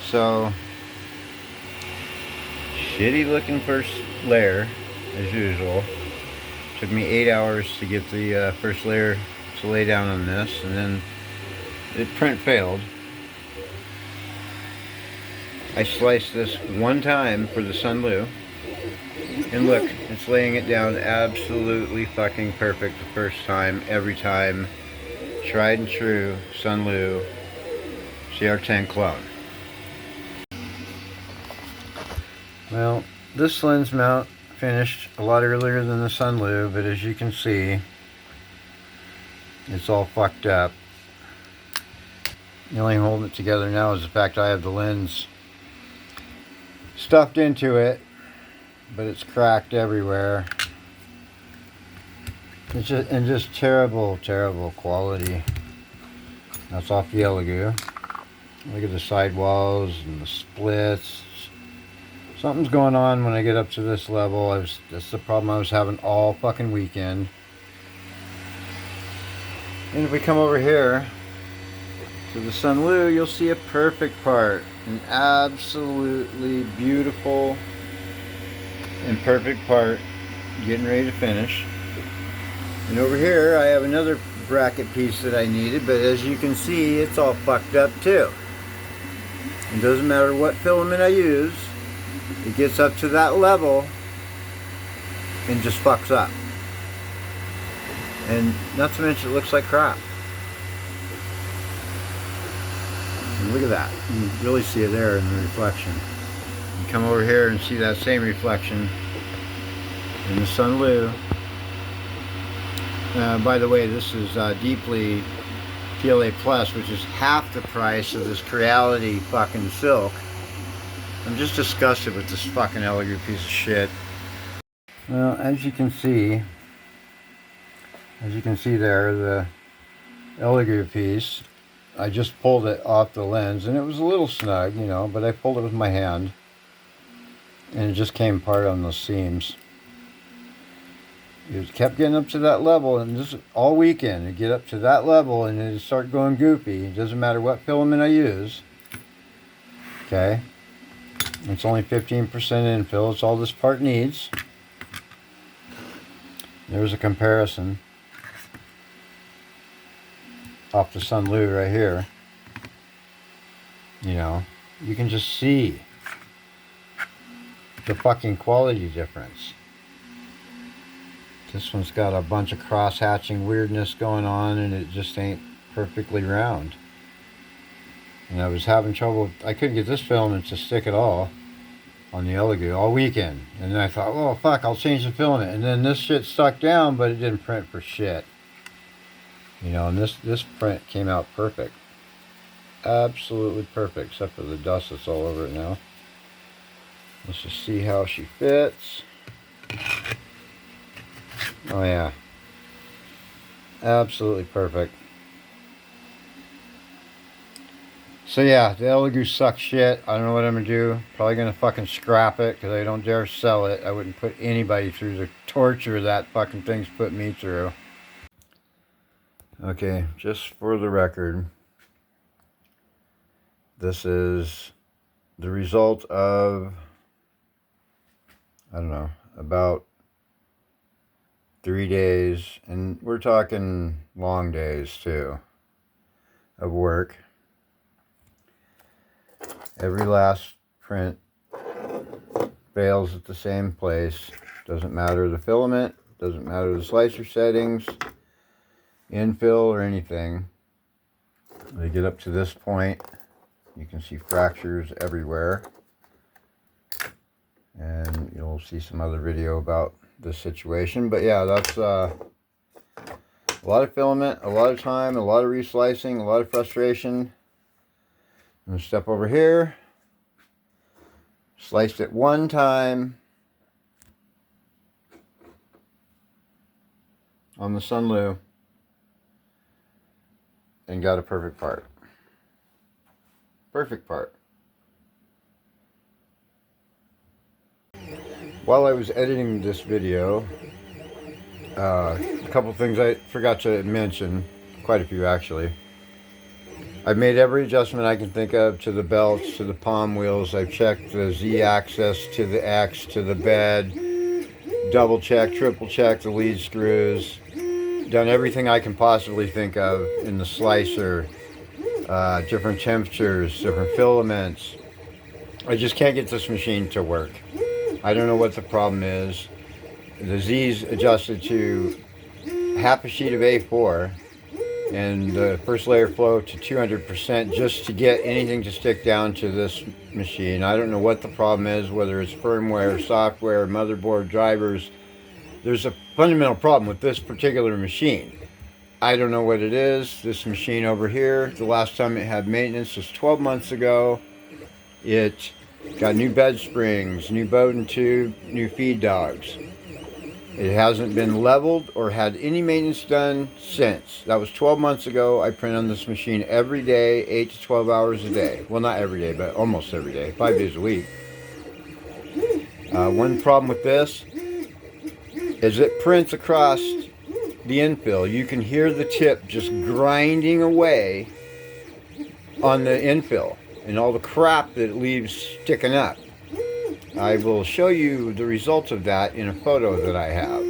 So, shitty looking first layer, as usual. Took me 8 hours to get the first layer to lay down on this, and then the print failed. I sliced this one time for the Sunlu, and look, it's laying it down absolutely fucking perfect the first time, every time. Tried and true Sunlu CR10 clone. Well, this lens mount finished a lot earlier than the Sunlu, but as you can see, it's all fucked up. The only holding it together now is the fact I have the lens stuffed into it, but it's cracked everywhere. It's just terrible quality. That's off the Elegoo. Look at the sidewalls and the splits. Something's going on when I get up to this level. That's the problem I was having all fucking weekend. And if we come over here to the Sunlu, you'll see a perfect part. An absolutely beautiful and perfect part getting ready to finish. And over here I have another bracket piece that I needed, but as you can see, it's all fucked up too. It doesn't matter what filament I use, it gets up to that level and just fucks up. And not to mention it looks like crap. And look at that. You can really see it there in the reflection. You come over here and see that same reflection in the Sunlu. By the way, this is deeply PLA Plus, which is half the price of this Creality fucking silk. I'm just disgusted with this fucking Elegoo piece of shit. Well, as you can see there, the Elegoo piece, I just pulled it off the lens, and it was a little snug, you know, but I pulled it with my hand, and it just came apart on those seams. It kept getting up to that level, and just all weekend, it get up to that level, and it start going goopy. It doesn't matter what filament I use. Okay, it's only 15% infill. It's all this part needs. There's a comparison off the Sunlu right here. You know, you can just see the fucking quality difference. This one's got a bunch of cross-hatching weirdness going on, and it just ain't perfectly round. And I was having trouble. I couldn't get this filament to stick at all on the Elegoo all weekend. And then I thought, oh fuck, I'll change the filament. And then this shit stuck down, but it didn't print for shit. You know, and this print came out perfect. Absolutely perfect, except for the dust that's all over it now. Let's just see how she fits. Oh yeah, absolutely perfect. So yeah, the Elegoo sucks shit. I don't know what I'm gonna do. Probably gonna fucking scrap it, because I don't dare sell it. I wouldn't put anybody through the torture that fucking thing's put me through. Okay, just for the record, this is the result of, I don't know, about 3 days, and we're talking long days too, of work. Every last print fails at the same place. Doesn't matter the filament, doesn't matter the slicer settings, infill, or anything. They get up to this point, you can see fractures everywhere, and you'll see some other video about this situation. But yeah, that's a lot of filament, a lot of time, a lot of reslicing, a lot of frustration. I'm gonna step over here, sliced it one time on the Sunlu, and got a perfect part. Perfect part. While I was editing this video, a couple things I forgot to mention, quite a few actually. I've made every adjustment I can think of to the belts, to the palm wheels. I've checked the Z-axis to the X to the bed, double check, triple check the lead screws, done everything I can possibly think of in the slicer, different temperatures, different filaments. I just can't get this machine to work. I don't know what the problem is. The Z's adjusted to half a sheet of A4 and the first layer flow to 200% just to get anything to stick down to this machine. I don't know what the problem is, whether it's firmware, software, motherboard, drivers. There's a fundamental problem with this particular machine. I don't know what it is. This machine over here, the last time it had maintenance was 12 months ago. It got new bed springs, new Bowden tube, new feed dogs. It hasn't been leveled or had any maintenance done since. That was 12 months ago. I print on this machine every day, 8 to 12 hours a day. Well, not every day, but almost every day, 5 days a week. One problem with this is it prints across the infill. You can hear the tip just grinding away on the infill and all the crap that it leaves sticking up. I will show you the results of that in a photo that I have.